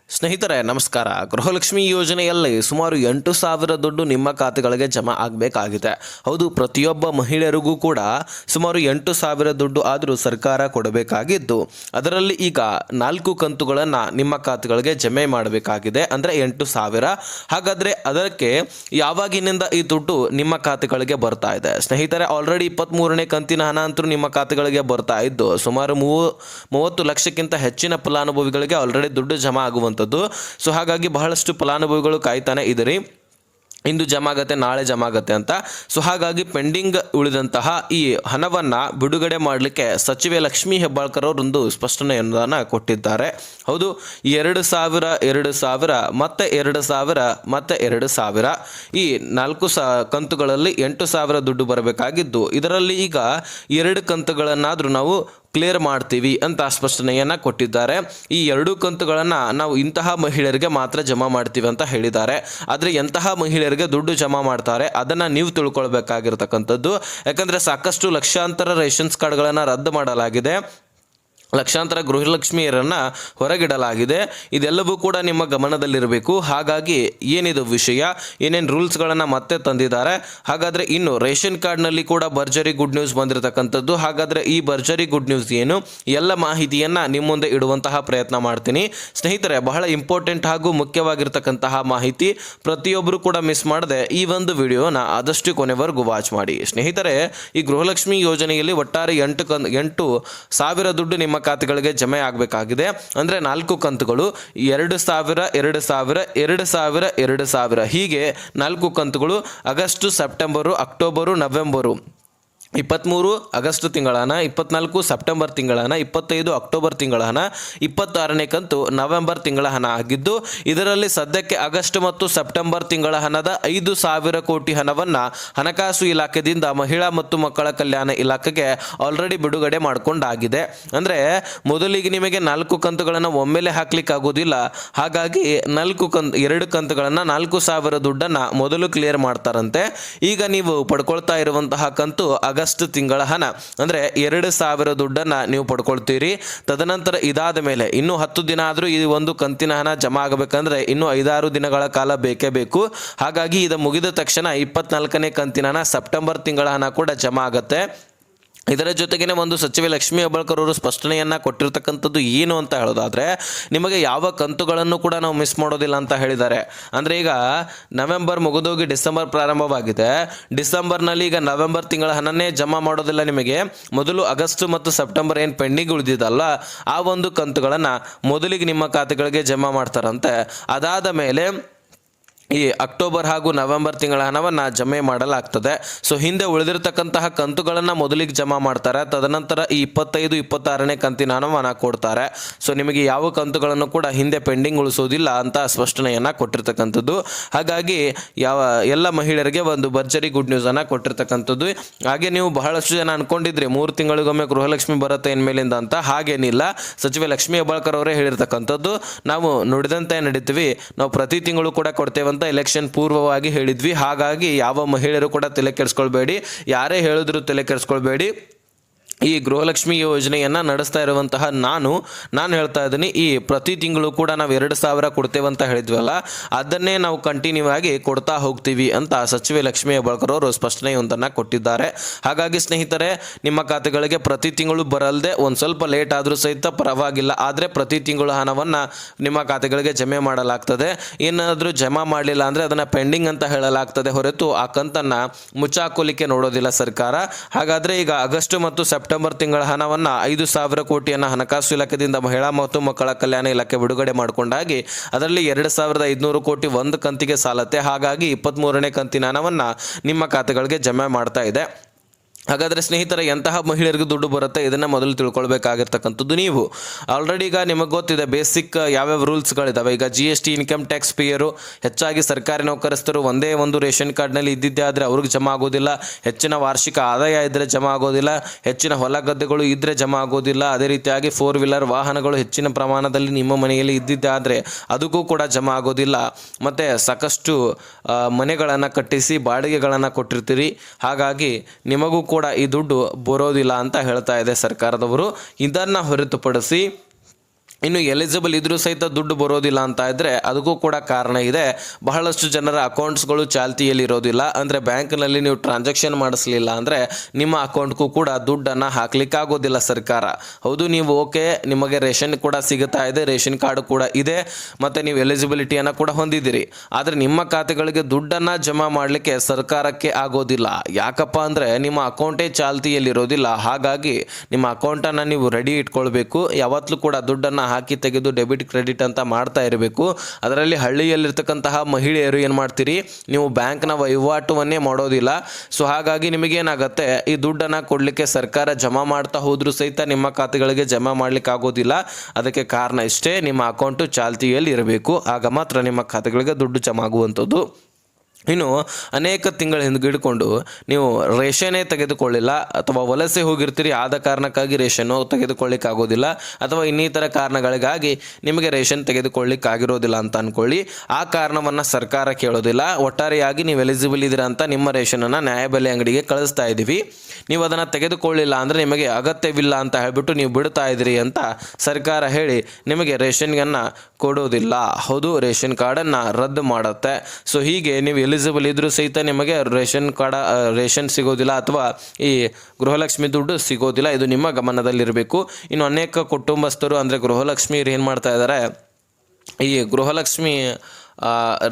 ಸ್ನೇಹಿತರೆ ನಮಸ್ಕಾರ. ಗೃಹಲಕ್ಷ್ಮಿ ಯೋಜನೆಯಲ್ಲಿ ಸುಮಾರು 8,000 ದುಡ್ಡು ನಿಮ್ಮ ಖಾತೆಗಳಿಗೆ ಜಮಾ ಆಗಬೇಕಾಗಿದೆ. ಹೌದು, ಪ್ರತಿಯೊಬ್ಬ ಮಹಿಳೆಯರಿಗೂ ಕೂಡ ಸುಮಾರು 8,000 ದುಡ್ಡು ಆದರೂ ಸರ್ಕಾರ ಕೊಡಬೇಕಾಗಿದ್ದು, ಅದರಲ್ಲಿ ಈಗ 4 ಕಂತುಗಳನ್ನು ನಿಮ್ಮ ಖಾತೆಗಳಿಗೆ ಜಮೆ ಮಾಡಬೇಕಾಗಿದೆ, ಅಂದರೆ 8,000. ಹಾಗಾದರೆ ಅದಕ್ಕೆ ಯಾವಾಗಿನಿಂದ ಈ ದುಡ್ಡು ನಿಮ್ಮ ಖಾತೆಗಳಿಗೆ ಬರ್ತಾ ಇದೆ? ಸ್ನೇಹಿತರೆ, ಆಲ್ರೆಡಿ 23ನೇ ಕಂತಿನ ಹಣ ಅಂತೂ ನಿಮ್ಮ ಖಾತೆಗಳಿಗೆ ಬರ್ತಾ ಇದ್ದು, ಸುಮಾರು 30 ಲಕ್ಷಕ್ಕಿಂತ ಹೆಚ್ಚಿನ ಫಲಾನುಭವಿಗಳಿಗೆ ಆಲ್ರೆಡಿ ದುಡ್ಡು ಜಮಾ ಆಗುವಂಥದ್ದು. ಸೊ ಹಾಗಾಗಿ ಬಹಳಷ್ಟು ಫಲಾನುಭವಿಗಳು ಕಾಯ್ತಾನೆ ಇದ್ರಿ, ಇಂದು ಜಮಾ ಆಗತ್ತೆ, ನಾಳೆ ಜಮಾ ಆಗತ್ತೆ ಅಂತ. ಸೊ ಹಾಗಾಗಿ ಪೆಂಡಿಂಗ್ ಉಳಿದಂತಹ ಈ ಹಣವನ್ನು ಬಿಡುಗಡೆ ಮಾಡಲಿಕ್ಕೆ ಸಚಿವೆ ಲಕ್ಷ್ಮೀ ಹೆಬ್ಬಾಳ್ಕರ್ ಅವರೊಂದು ಸ್ಪಷ್ಟನೆಯನ್ನು ಕೊಟ್ಟಿದ್ದಾರೆ. ಹೌದು, 2,000 2,000 ಮತ್ತೆ 2,000 ಮತ್ತೆ 2,000 ಈ 4 ಕಂತುಗಳಲ್ಲಿ 8,000 ದುಡ್ಡು ಬರಬೇಕಾಗಿದ್ದು, ಇದರಲ್ಲಿ ಈಗ 2 ಕಂತುಗಳನ್ನಾದರೂ ನಾವು ಕ್ಲಿಯರ್ ಮಾಡ್ತೀವಿ ಅಂತ ಸ್ಪಷ್ಟನೆಯನ್ನು ಕೊಟ್ಟಿದ್ದಾರೆ. ಈ 2 ಕಂತುಗಳನ್ನು ನಾವು ಇಂತಹ ಮಹಿಳೆಯರಿಗೆ ಮಾತ್ರ ಜಮಾ ಮಾಡ್ತೀವಿ ಅಂತ ಹೇಳಿದ್ದಾರೆ. ಆದರೆ ಎಂತಹ ಮಹಿಳೆಯರಿಗೆ ದುಡ್ಡು ಜಮಾ ಮಾಡ್ತಾರೆ ಅದನ್ನು ನೀವು ತಿಳ್ಕೊಳ್ಬೇಕಾಗಿರ್ತಕ್ಕಂಥದ್ದು. ಯಾಕಂದರೆ ಸಾಕಷ್ಟು ಲಕ್ಷಾಂತರ ರೇಷನ್ಸ್ ಕಾರ್ಡ್ಗಳನ್ನು ರದ್ದು ಮಾಡಲಾಗಿದೆ, ಲಕ್ಷಾಂತರ ಗೃಹಲಕ್ಷ್ಮಿಯರನ್ನು ಹೊರಗಿಡಲಾಗಿದೆ. ಇದೆಲ್ಲವೂ ಕೂಡ ನಿಮ್ಮ ಗಮನದಲ್ಲಿರಬೇಕು. ಹಾಗಾಗಿ ಏನಿದು ವಿಷಯ, ಏನೇನು ರೂಲ್ಸ್ಗಳನ್ನು ಮತ್ತೆ ತಂದಿದ್ದಾರೆ. ಹಾಗಾದರೆ ಇನ್ನು ರೇಷನ್ ಕಾರ್ಡ್ನಲ್ಲಿ ಕೂಡ ಭರ್ಜರಿ ಗುಡ್ ನ್ಯೂಸ್ ಬಂದಿರತಕ್ಕಂಥದ್ದು. ಹಾಗಾದರೆ ಈ ಭರ್ಜರಿ ಗುಡ್ ನ್ಯೂಸ್ ಏನು, ಎಲ್ಲ ಮಾಹಿತಿಯನ್ನು ನಿಮ್ಮ ಮುಂದೆ ಇಡುವಂತಹ ಪ್ರಯತ್ನ ಮಾಡ್ತೀನಿ. ಸ್ನೇಹಿತರೆ, ಬಹಳ ಇಂಪಾರ್ಟೆಂಟ್ ಹಾಗೂ ಮುಖ್ಯವಾಗಿರ್ತಕ್ಕಂತಹ ಮಾಹಿತಿ, ಪ್ರತಿಯೊಬ್ಬರು ಕೂಡ ಮಿಸ್ ಮಾಡದೆ ಈ ಒಂದು ವಿಡಿಯೋನ ಆದಷ್ಟು ಕೊನೆವರೆಗೂ ವಾಚ್ ಮಾಡಿ. ಸ್ನೇಹಿತರೆ, ಈ ಗೃಹಲಕ್ಷ್ಮಿ ಯೋಜನೆಯಲ್ಲಿ ಒಟ್ಟಾರೆ 8,000 ದುಡ್ಡು ನಿಮ್ಮ ಖಾತೆಗಳಿಗೆ ಜಮೆ ಆಗಬೇಕಾಗಿದೆ. ಅಂದರೆ 4 ಕಂತುಗಳು 2,000 2,000 2,000 2,000 ಹೀಗೆ 4 ಕಂತುಗಳು August, September, October, November, 23 August ತಿಂಗಳ ಹಣ, 24 ಸೆಪ್ಟೆಂಬರ್ ತಿಂಗಳ ಹಣ, 25 ಅಕ್ಟೋಬರ್ ತಿಂಗಳ ಹಣ, 26ನೇ ಕಂತು ನವೆಂಬರ್ ತಿಂಗಳ ಹಣ ಆಗಿದ್ದು, ಇದರಲ್ಲಿ ಸದ್ಯಕ್ಕೆ ಆಗಸ್ಟ್ ಮತ್ತು ಸೆಪ್ಟೆಂಬರ್ ತಿಂಗಳ ಹಣದ 5,000 ಕೋಟಿ ಹಣವನ್ನು ಹಣಕಾಸು ಇಲಾಖೆಯಿಂದ ಮಹಿಳಾ ಮತ್ತು ಮಕ್ಕಳ ಕಲ್ಯಾಣ ಇಲಾಖೆಗೆ ಆಲ್ರೆಡಿ ಬಿಡುಗಡೆ ಮಾಡಿಕೊಂಡಾಗಿದೆ. ಅಂದರೆ ಮೊದಲಿಗೆ ನಿಮಗೆ 4 ಕಂತುಗಳನ್ನು ಒಮ್ಮೆಲೆ ಹಾಕ್ಲಿಕ್ಕೆ ಆಗೋದಿಲ್ಲ. ಹಾಗಾಗಿ 2 ಕಂತುಗಳನ್ನು 4,000 ದುಡ್ಡನ್ನು ಮೊದಲು ಕ್ಲಿಯರ್ ಮಾಡ್ತಾರಂತೆ. ಈಗ ನೀವು ಪಡ್ಕೊಳ್ತಾ ಇರುವಂತಹ ಕಂತು ಆಗಸ್ಟ್ ತಿಂಗಳ ಹಣ, ಅಂದರೆ 2,000 ದುಡ್ಡನ್ನು ನೀವು ಪಡ್ಕೊಳ್ತೀರಿ. ತದನಂತರ ಇದಾದ ಮೇಲೆ ಇನ್ನೂ 10 ದಿನ ಆದರೂ ಈ ಒಂದು ಕಂತಿನ ಹಣ ಜಮಾ ಆಗಬೇಕಂದ್ರೆ ಇನ್ನೂ 5-6 ದಿನಗಳ ಕಾಲ ಬೇಕೇ ಬೇಕು. ಹಾಗಾಗಿ ಇದು ಮುಗಿದ ತಕ್ಷಣ 24ನೇ ಕಂತಿನ ಹಣ, ಸೆಪ್ಟೆಂಬರ್ ತಿಂಗಳ ಹಣ ಕೂಡ ಜಮಾ ಆಗುತ್ತೆ. ಇದರ ಜೊತೆಗೇ ಒಂದು ಸಚಿವೆ ಲಕ್ಷ್ಮೀ ಹೆಬ್ಬಾಳ್ಕರ್ ಅವರು ಸ್ಪಷ್ಟನೆಯನ್ನು ಕೊಟ್ಟಿರ್ತಕ್ಕಂಥದ್ದು ಏನು ಅಂತ ಹೇಳೋದಾದರೆ, ನಿಮಗೆ ಯಾವ ಕಂತುಗಳನ್ನು ಕೂಡ ನಾವು ಮಿಸ್ ಮಾಡೋದಿಲ್ಲ ಅಂತ ಹೇಳಿದ್ದಾರೆ. ಅಂದರೆ ಈಗ ನವೆಂಬರ್ ಮುಗಿದೋಗಿ ಡಿಸೆಂಬರ್ ಪ್ರಾರಂಭವಾಗಿದೆ, ಡಿಸೆಂಬರ್ನಲ್ಲಿ ಈಗ ನವೆಂಬರ್ ತಿಂಗಳ ಹಣನೇ ಜಮಾ ಮಾಡೋದಿಲ್ಲ. ನಿಮಗೆ ಮೊದಲು ಆಗಸ್ಟ್ ಮತ್ತು ಸೆಪ್ಟೆಂಬರ್ ಏನು ಪೆಂಡಿಂಗ್ ಉಳಿದಿದ್ದಲ್ಲ ಆ ಒಂದು ಕಂತುಗಳನ್ನು ಮೊದಲಿಗೆ ನಿಮ್ಮ ಖಾತೆಗಳಿಗೆ ಜಮಾ ಮಾಡ್ತಾರಂತೆ. ಅದಾದ ಮೇಲೆ ಈ ಅಕ್ಟೋಬರ್ ಹಾಗೂ ನವೆಂಬರ್ ತಿಂಗಳ ಹಣವನ್ನು ಜಮೆ ಮಾಡಲಾಗ್ತದೆ. ಸೊ ಹಿಂದೆ ಉಳಿದಿರ್ತಕ್ಕಂತಹ ಕಂತುಗಳನ್ನು ಮೊದಲಿಗೆ ಜಮಾ ಮಾಡ್ತಾರೆ, ತದನಂತರ ಈ 25 26ನೇ ಕಂತಿನ ಹಣವನ್ನು ಕೊಡ್ತಾರೆ. ಸೊ ನಿಮಗೆ ಯಾವ ಕಂತುಗಳನ್ನು ಕೂಡ ಹಿಂದೆ ಪೆಂಡಿಂಗ್ ಉಳಿಸೋದಿಲ್ಲ ಅಂತ ಸ್ಪಷ್ಟನೆಯನ್ನು ಕೊಟ್ಟಿರ್ತಕ್ಕಂಥದ್ದು. ಹಾಗಾಗಿ ಎಲ್ಲ ಮಹಿಳೆಯರಿಗೆ ಒಂದು ಭರ್ಜರಿ ಗುಡ್ ನ್ಯೂಸನ್ನು ಕೊಟ್ಟಿರ್ತಕ್ಕಂಥದ್ದು. ಹಾಗೆ ನೀವು ಬಹಳಷ್ಟು ಜನ ಅಂದ್ಕೊಂಡಿದ್ರಿ 3 ತಿಂಗಳಿಗೊಮ್ಮೆ ಗೃಹಲಕ್ಷ್ಮಿ ಬರುತ್ತೆ ಇನ್ಮೇಲಿಂದ ಅಂತ. ಹಾಗೇನಿಲ್ಲ, ಸಚಿವೆ ಲಕ್ಷ್ಮೀ ಹೆಬ್ಬಾಳ್ಕರ್ ಅವರೇ ಹೇಳಿರ್ತಕ್ಕಂಥದ್ದು. ನಾವು ನುಡಿದಂತೆ ನಡೀತೀವಿ, ನಾವು ಪ್ರತಿ ತಿಂಗಳು ಕೂಡ ಕೊಡ್ತೇವೆ ಅಂತ ಎಲೆಕ್ಷನ್ ಪೂರ್ವವಾಗಿ ಹೇಳಿದ್ವಿ. ಹಾಗಾಗಿ ಯಾವ ಮಹಿಳೆಯರು ಕೂಡ ತಲೆ ಕೆಡಿಸ್ಕೊಳ್ಬೇಡಿ, ಯಾರೇ ಹೇಳಿದ್ರು ತಲೆ ಕೆಡಿಸ್ಕೊಳ್ಬೇಡಿ. ಈ ಗೃಹಲಕ್ಷ್ಮಿ ಯೋಜನೆಯನ್ನು ನಡೆಸ್ತಾ ಇರುವಂತಹ ನಾನು ಹೇಳ್ತಾ ಇದ್ದೀನಿ, ಈ ಪ್ರತಿ ತಿಂಗಳು ಕೂಡ ನಾವು 2,000 ಕೊಡ್ತೇವೆ ಅಂತ ಹೇಳಿದ್ವಲ್ಲ, ಅದನ್ನೇ ನಾವು ಕಂಟಿನ್ಯೂ ಆಗಿ ಕೊಡ್ತಾ ಹೋಗ್ತೀವಿ ಅಂತ ಸಚಿವೆ ಲಕ್ಷ್ಮೀ ಹೆಬ್ಬಾಳ್ಕರ್ ಅವರು ಸ್ಪಷ್ಟನೆಯೊಂದನ್ನು ಕೊಟ್ಟಿದ್ದಾರೆ. ಹಾಗಾಗಿ ಸ್ನೇಹಿತರೆ, ನಿಮ್ಮ ಖಾತೆಗಳಿಗೆ ಪ್ರತಿ ತಿಂಗಳು ಬರಲ್ಲದೆ ಒಂದು ಸ್ವಲ್ಪ ಲೇಟ್ ಆದರೂ ಸಹಿತ ಪರವಾಗಿಲ್ಲ, ಆದರೆ ಪ್ರತಿ ತಿಂಗಳು ಹಣವನ್ನು ನಿಮ್ಮ ಖಾತೆಗಳಿಗೆ ಜಮೆ ಮಾಡಲಾಗ್ತದೆ. ಏನಾದರೂ ಜಮಾ ಮಾಡಲಿಲ್ಲ ಅಂದರೆ ಅದನ್ನು ಪೆಂಡಿಂಗ್ ಅಂತ ಹೇಳಲಾಗ್ತದೆ ಹೊರತು ಆ ಕಂತನ್ನು ಮುಚ್ಚಾಕೋಲಿಕ್ಕೆ ನೋಡೋದಿಲ್ಲ ಸರ್ಕಾರ. ಹಾಗಾದರೆ ಈಗ ಆಗಸ್ಟ್ ಮತ್ತು ಸೆಪ್ಟೆಂಬರ್ ತಿಂಗಳ ಹಣವನ್ನು 5,000 ಕೋಟಿಯನ್ನು ಹಣಕಾಸು ಇಲಾಖೆಯಿಂದ ಮಹಿಳಾ ಮತ್ತು ಮಕ್ಕಳ ಕಲ್ಯಾಣ ಇಲಾಖೆ ಬಿಡುಗಡೆ ಮಾಡಿಕೊಂಡಾಗಿ ಅದರಲ್ಲಿ 2,500 ಕೋಟಿ ಒಂದು ಕಂತಿಗೆ ಸಾಲತ್ತೆ. ಹಾಗಾಗಿ 23ನೇ ಕಂತಿನ ಹಣವನ್ನು ನಿಮ್ಮ ಖಾತೆಗಳಿಗೆ ಜಮೆ ಮಾಡ್ತಾ ಇದೆ. ಹಾಗಾದರೆ ಸ್ನೇಹಿತರೆ, ಎಂತಹ ಮಹಿಳೆಯರಿಗೆ ದುಡ್ಡು ಬರುತ್ತೆ ಇದನ್ನು ಮೊದಲು ತಿಳ್ಕೊಳ್ಬೇಕಾಗಿರ್ತಕ್ಕಂಥದ್ದು. ನೀವು ಆಲ್ರೆಡಿ ಈಗ ನಿಮಗೆ ಗೊತ್ತಿದೆ ಬೇಸಿಕ್ ಯಾವ್ಯಾವ ರೂಲ್ಸ್ಗಳಿದ್ದಾವೆ. ಈಗ GST ಇನ್ಕಮ್ ಟ್ಯಾಕ್ಸ್ ಪೇಯರು, ಹೆಚ್ಚಾಗಿ ಸರ್ಕಾರಿ ನೌಕರಸ್ಥರು ಒಂದೇ ಒಂದು ರೇಷನ್ ಕಾರ್ಡ್ನಲ್ಲಿ ಇದ್ದಿದ್ದೇ ಆದರೆ ಅವ್ರಿಗೆ ಜಮಾ ಆಗೋದಿಲ್ಲ, ಹೆಚ್ಚಿನ ವಾರ್ಷಿಕ ಆದಾಯ ಇದ್ದರೆ ಜಮಾ ಆಗೋದಿಲ್ಲ, ಹೆಚ್ಚಿನ ಹೊಲ ಗದ್ದೆಗಳು ಇದ್ದರೆ ಜಮಾ ಆಗೋದಿಲ್ಲ, ಅದೇ ರೀತಿಯಾಗಿ 4 ವೀಲರ್ ವಾಹನಗಳು ಹೆಚ್ಚಿನ ಪ್ರಮಾಣದಲ್ಲಿ ನಿಮ್ಮ ಮನೆಯಲ್ಲಿ ಇದ್ದಿದ್ದೇ ಆದರೆ ಅದಕ್ಕೂ ಕೂಡ ಜಮಾ ಆಗೋದಿಲ್ಲ. ಮತ್ತು ಸಾಕಷ್ಟು ಮನೆಗಳನ್ನು ಕಟ್ಟಿಸಿ ಬಾಡಿಗೆಗಳನ್ನು ಕೊಟ್ಟಿರ್ತೀರಿ, ಹಾಗಾಗಿ ನಿಮಗೂ ಕೂಡ ಈ ದುಡ್ಡು ಬರೋದಿಲ್ಲ ಅಂತ ಹೇಳ್ತಾ ಇದೆ ಸರ್ಕಾರದವರು. ಇದನ್ನು ಹೊರತುಪಡಿಸಿ ಇನ್ನು ಎಲಿಜಿಬಲ್ ಇದ್ರೂ ಸಹಿತ ದುಡ್ಡು ಬರೋದಿಲ್ಲ ಅಂತ ಇದ್ದರೆ ಅದಕ್ಕೂ ಕೂಡ ಕಾರಣ ಇದೆ. ಬಹಳಷ್ಟು ಜನರ ಅಕೌಂಟ್ಸ್ಗಳು ಚಾಲ್ತಿಯಲ್ಲಿ ಇರೋದಿಲ್ಲ. ಅಂದರೆ ಬ್ಯಾಂಕ್ನಲ್ಲಿ ನೀವು ಟ್ರಾನ್ಸಾಕ್ಷನ್ ಮಾಡಿಸ್ಲಿಲ್ಲ ಅಂದರೆ ನಿಮ್ಮ ಅಕೌಂಟ್ಗೂ ಕೂಡ ದುಡ್ಡನ್ನು ಹಾಕ್ಲಿಕ್ಕೆ ಆಗೋದಿಲ್ಲ ಸರ್ಕಾರ. ಹೌದು, ನೀವು ಓಕೆ, ನಿಮಗೆ ರೇಷನ್ ಕೂಡ ಸಿಗುತ್ತಾ ಇದೆ, ರೇಷನ್ ಕಾರ್ಡ್ ಕೂಡ ಇದೆ, ಮತ್ತು ನೀವು ಎಲಿಜಿಬಿಲಿಟಿಯನ್ನು ಕೂಡ ಹೊಂದಿದ್ದೀರಿ. ಆದರೆ ನಿಮ್ಮ ಖಾತೆಗಳಿಗೆ ದುಡ್ಡನ್ನು ಜಮಾ ಮಾಡಲಿಕ್ಕೆ ಸರ್ಕಾರಕ್ಕೆ ಆಗೋದಿಲ್ಲ. ಯಾಕಪ್ಪ ಅಂದರೆ ನಿಮ್ಮ ಅಕೌಂಟೇ ಚಾಲ್ತಿಯಲ್ಲಿರೋದಿಲ್ಲ. ಹಾಗಾಗಿ ನಿಮ್ಮ ಅಕೌಂಟನ್ನು ನೀವು ರೆಡಿ ಇಟ್ಕೊಳ್ಬೇಕು. ಯಾವತ್ತೂ ಕೂಡ ದುಡ್ಡನ್ನು ಹಾಕಿ ತೆಗೆದು ಡೆಬಿಟ್ ಕ್ರೆಡಿಟ್ ಅಂತ ಮಾಡ್ತಾ ಇರಬೇಕು. ಅದರಲ್ಲಿ ಹಳ್ಳಿಯಲ್ಲಿರ್ತಕ್ಕಂತಹ ಮಹಿಳೆಯರು ಏನು ಮಾಡ್ತೀರಿ, ನೀವು ಬ್ಯಾಂಕ್ನ ವಹಿವಾಟವನ್ನೇ ಮಾಡೋದಿಲ್ಲ. ಸೊ ಹಾಗಾಗಿ ನಿಮಗೇನಾಗುತ್ತೆ, ಈ ದುಡ್ಡನ್ನು ಕೊಡಲಿಕ್ಕೆ ಸರ್ಕಾರ ಜಮಾ ಮಾಡ್ತಾ ಹೋದರೂ ಸಹಿತ ನಿಮ್ಮ ಖಾತೆಗಳಿಗೆ ಜಮಾ ಮಾಡಲಿಕ್ಕೆ ಆಗೋದಿಲ್ಲ. ಅದಕ್ಕೆ ಕಾರಣ ಇಷ್ಟೇ, ನಿಮ್ಮ ಅಕೌಂಟು ಚಾಲ್ತಿಯಲ್ಲಿ ಇರಬೇಕು. ಆಗ ಮಾತ್ರ ನಿಮ್ಮ ಖಾತೆಗಳಿಗೆ ದುಡ್ಡು ಜಮಾ ಆಗುವಂಥದ್ದು. ಇನ್ನು ಅನೇಕ ತಿಂಗಳ ಹಿಂದ್ಗಿಡ್ಕೊಂಡು ನೀವು ರೇಷನ್ನೇ ತೆಗೆದುಕೊಳ್ಳಿಲ್ಲ, ಅಥವಾ ವಲಸೆ ಹೋಗಿರ್ತೀರಿ, ಆದ ಕಾರಣಕ್ಕಾಗಿ ರೇಷನ್ನು ತೆಗೆದುಕೊಳ್ಳಿಕ್ಕಾಗೋದಿಲ್ಲ, ಅಥವಾ ಇನ್ನಿತರ ಕಾರಣಗಳಿಗಾಗಿ ನಿಮಗೆ ರೇಷನ್ ತೆಗೆದುಕೊಳ್ಳಿಕ್ಕಾಗಿರೋದಿಲ್ಲ ಅಂತ ಅಂದ್ಕೊಳ್ಳಿ. ಆ ಕಾರಣವನ್ನು ಸರ್ಕಾರ ಕೇಳೋದಿಲ್ಲ. ಒಟ್ಟಾರೆಯಾಗಿ ನೀವು ಎಲಿಜಿಬಲ್ ಇದ್ದೀರಾ ಅಂತ ನಿಮ್ಮ ರೇಷನನ್ನು ನ್ಯಾಯಬೆಲೆ ಅಂಗಡಿಗೆ ಕಳಿಸ್ತಾ ಇದ್ದೀವಿ. ನೀವು ಅದನ್ನು ತೆಗೆದುಕೊಳ್ಳಿಲ್ಲ ಅಂದರೆ ನಿಮಗೆ ಅಗತ್ಯವಿಲ್ಲ ಅಂತ ಹೇಳಿಬಿಟ್ಟು ನೀವು ಬಿಡ್ತಾ ಇದ್ದೀರಿ ಅಂತ ಸರ್ಕಾರ ಹೇಳಿ ನಿಮಗೆ ರೇಷನ್ಗನ್ನು ಕೊಡೋದಿಲ್ಲ. ಹೌದು, ರೇಷನ್ ಕಾರ್ಡನ್ನು ರದ್ದು ಮಾಡುತ್ತೆ. ಸೊ ಹೀಗೆ ನೀವು ಎಲಿಜಿಬಲ್ ಇದ್ದರೂ ಸಹಿತ ನಿಮಗೆ ರೇಷನ್ ಸಿಗೋದಿಲ್ಲ, ಅಥವಾ ಈ ಗೃಹಲಕ್ಷ್ಮಿ ದುಡ್ಡು ಸಿಗೋದಿಲ್ಲ. ಇದು ನಿಮ್ಮ ಗಮನದಲ್ಲಿರಬೇಕು. ಇನ್ನು ಅನೇಕ ಕುಟುಂಬಸ್ಥರು ಅಂದರೆ ಗೃಹಲಕ್ಷ್ಮಿ ಏನು ಮಾಡ್ತಾ ಇದ್ದಾರೆ, ಈ ಗೃಹಲಕ್ಷ್ಮಿ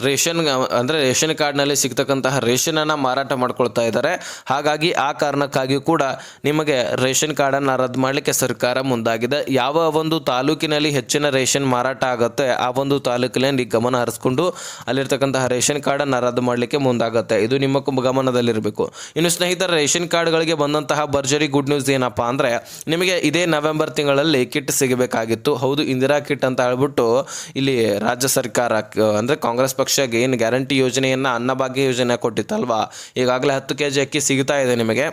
ರೇಷನ್ ಕಾರ್ಡ್ನಲ್ಲಿ ಸಿಗ್ತಕ್ಕಂತಹ ರೇಷನನ್ನು ಮಾರಾಟ ಮಾಡ್ಕೊಳ್ತಾ ಇದ್ದಾರೆ. ಹಾಗಾಗಿ ಆ ಕಾರಣಕ್ಕಾಗಿ ಕೂಡ ನಿಮಗೆ ರೇಷನ್ ಕಾರ್ಡನ್ನು ರದ್ದು ಮಾಡಲಿಕ್ಕೆ ಸರ್ಕಾರ ಮುಂದಾಗಿದೆ. ಯಾವ ಒಂದು ತಾಲೂಕಿನಲ್ಲಿ ಹೆಚ್ಚಿನ ರೇಷನ್ ಮಾರಾಟ ಆಗುತ್ತೆ ಆ ಒಂದು ತಾಲೂಕಿನಲ್ಲಿ ಗಮನ ಹರಿಸ್ಕೊಂಡು ಅಲ್ಲಿರ್ತಕ್ಕಂತಹ ರೇಷನ್ ಕಾರ್ಡನ್ನು ರದ್ದು ಮಾಡಲಿಕ್ಕೆ ಮುಂದಾಗುತ್ತೆ. ಇದು ನಿಮ್ಮ ಗಮನದಲ್ಲಿರಬೇಕು. ಇನ್ನು ಸ್ನೇಹಿತರ, ರೇಷನ್ ಕಾರ್ಡ್ಗಳಿಗೆ ಬಂದಂತಹ ಭರ್ಜರಿ ಗುಡ್ ನ್ಯೂಸ್ ಏನಪ್ಪ ಅಂದರೆ, ನಿಮಗೆ ಇದೇ ನವೆಂಬರ್ ತಿಂಗಳಲ್ಲಿ ಕಿಟ್ ಸಿಗಬೇಕಾಗಿತ್ತು. ಹೌದು, ಇಂದಿರಾ ಕಿಟ್ ಅಂತ ಹೇಳ್ಬಿಟ್ಟು ಇಲ್ಲಿ ರಾಜ್ಯ ಸರ್ಕಾರ ಅಂದರೆ ಕಾಂಗ್ರೆಸ್ ಪಕ್ಷ ಏನು ಗ್ಯಾರಂಟಿ ಯೋಜನೆಯನ್ನು ಅನ್ನಭಾಗ್ಯ ಯೋಜನೆ ಕೊಟ್ಟಿತ್ತಲ್ವಾ, ಈಗಾಗಲೇ 10 kg ಅಕ್ಕಿ ಸಿಗ್ತಾ ಇದೆ ನಿಮಗೆ.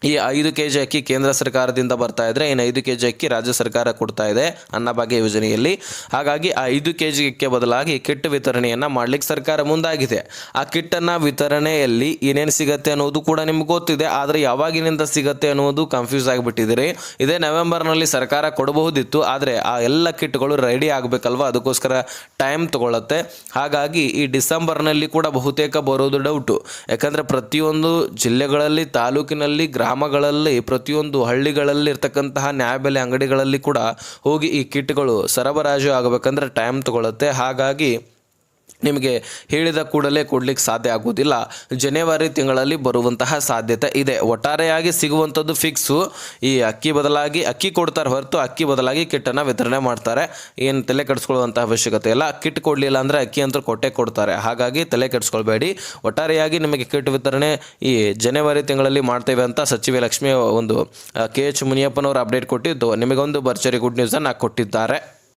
ಈ 5 kg ಅಕ್ಕಿ ಕೇಂದ್ರ ಸರ್ಕಾರದಿಂದ ಬರ್ತಾ ಇದ್ದರೆ ಇನ್ನು 5 kg ಅಕ್ಕಿ ರಾಜ್ಯ ಸರ್ಕಾರ ಕೊಡ್ತಾ ಇದೆ ಅನ್ನಭಾಗ್ಯ ಯೋಜನೆಯಲ್ಲಿ. ಹಾಗಾಗಿ ಆ 5 kg ಅಕ್ಕಿಗೆ ಬದಲಾಗಿ ಕಿಟ್ ವಿತರಣೆಯನ್ನು ಮಾಡಲಿಕ್ಕೆ ಸರ್ಕಾರ ಮುಂದಾಗಿದೆ. ಆ ಕಿಟ್ಟನ್ನು ವಿತರಣೆಯಲ್ಲಿ ಏನೇನು ಸಿಗುತ್ತೆ ಅನ್ನೋದು ಕೂಡ ನಿಮ್ಗೆ ಗೊತ್ತಿದೆ. ಆದರೆ ಯಾವಾಗಿನಿಂದ ಸಿಗುತ್ತೆ ಅನ್ನೋದು ಕನ್ಫ್ಯೂಸ್ ಆಗಿಬಿಟ್ಟಿದ್ದೀರಿ. ಇದೇ ನವೆಂಬರ್ನಲ್ಲಿ ಸರ್ಕಾರ ಕೊಡಬಹುದಿತ್ತು, ಆದರೆ ಆ ಎಲ್ಲ ಕಿಟ್ಗಳು ರೆಡಿ ಆಗಬೇಕಲ್ವ, ಅದಕ್ಕೋಸ್ಕರ ಟೈಮ್ ತಗೊಳ್ಳುತ್ತೆ. ಹಾಗಾಗಿ ಈ ಡಿಸೆಂಬರ್ನಲ್ಲಿ ಕೂಡ ಬಹುತೇಕ ಬರೋದು ಡೌಟು. ಯಾಕಂದರೆ ಪ್ರತಿಯೊಂದು ಜಿಲ್ಲೆಗಳಲ್ಲಿ, ತಾಲೂಕಿನಲ್ಲಿ, ಗ್ರಾಮಗಳಲ್ಲಿ, ಪ್ರತಿಯೊಂದು ಹಳ್ಳಿಗಳಲ್ಲಿ ಇರ್ತಕ್ಕಂತಹ ನ್ಯಾಯಬೆಲೆ ಅಂಗಡಿಗಳಲ್ಲಿ ಕೂಡ ಹೋಗಿ ಈ ಕಿಟ್ಗಳು ಸರಬರಾಜು ಆಗಬೇಕಂದ್ರೆ ಟೈಮ್ ತಗೊಳ್ಳುತ್ತೆ. ಹಾಗಾಗಿ ನಿಮಗೆ ಹೇಳಿದ ಕೂಡಲೇ ಕೊಡ್ಲಿಕ್ಕೆ ಸಾಧ್ಯ ಆಗೋದಿಲ್ಲ. ಜನವರಿ ತಿಂಗಳಲ್ಲಿ ಬರುವಂತಹ ಸಾಧ್ಯತೆ ಇದೆ. ಒಟ್ಟಾರೆಯಾಗಿ ಸಿಗುವಂಥದ್ದು ಫಿಕ್ಸು. ಈ ಅಕ್ಕಿ ಬದಲಾಗಿ ಅಕ್ಕಿ ಕೊಡ್ತಾರೆ ಹೊರತು ಅಕ್ಕಿ ಬದಲಾಗಿ ಕಿಟ್ಟನ್ನು ವಿತರಣೆ ಮಾಡ್ತಾರೆ. ಏನು ತಲೆ ಕೆಡಿಸ್ಕೊಳ್ಳುವಂಥ ಅವಶ್ಯಕತೆ ಇಲ್ಲ. ಕಿಟ್ ಕೊಡಲಿಲ್ಲ ಅಂದರೆ ಅಕ್ಕಿ ಅಂತೂ ಕೊಡ್ತಾರೆ. ಹಾಗಾಗಿ ತಲೆ ಕೆಡಿಸ್ಕೊಳ್ಬೇಡಿ. ಒಟ್ಟಾರೆಯಾಗಿ ನಿಮಗೆ ಕಿಟ್ ವಿತರಣೆ ಈ ಜನವರಿ ತಿಂಗಳಲ್ಲಿ ಮಾಡ್ತೇವೆ ಅಂತ ಸಚಿವೆ ಲಕ್ಷ್ಮಿ KH ಮುನಿಯಪ್ಪನವರು ಅಪ್ಡೇಟ್ ಕೊಟ್ಟಿದ್ದು ನಿಮಗೊಂದು ಭರ್ಜರಿ ಗುಡ್ ನ್ಯೂಸನ್ನು ಕೊಟ್ಟಿದ್ದಾರೆ.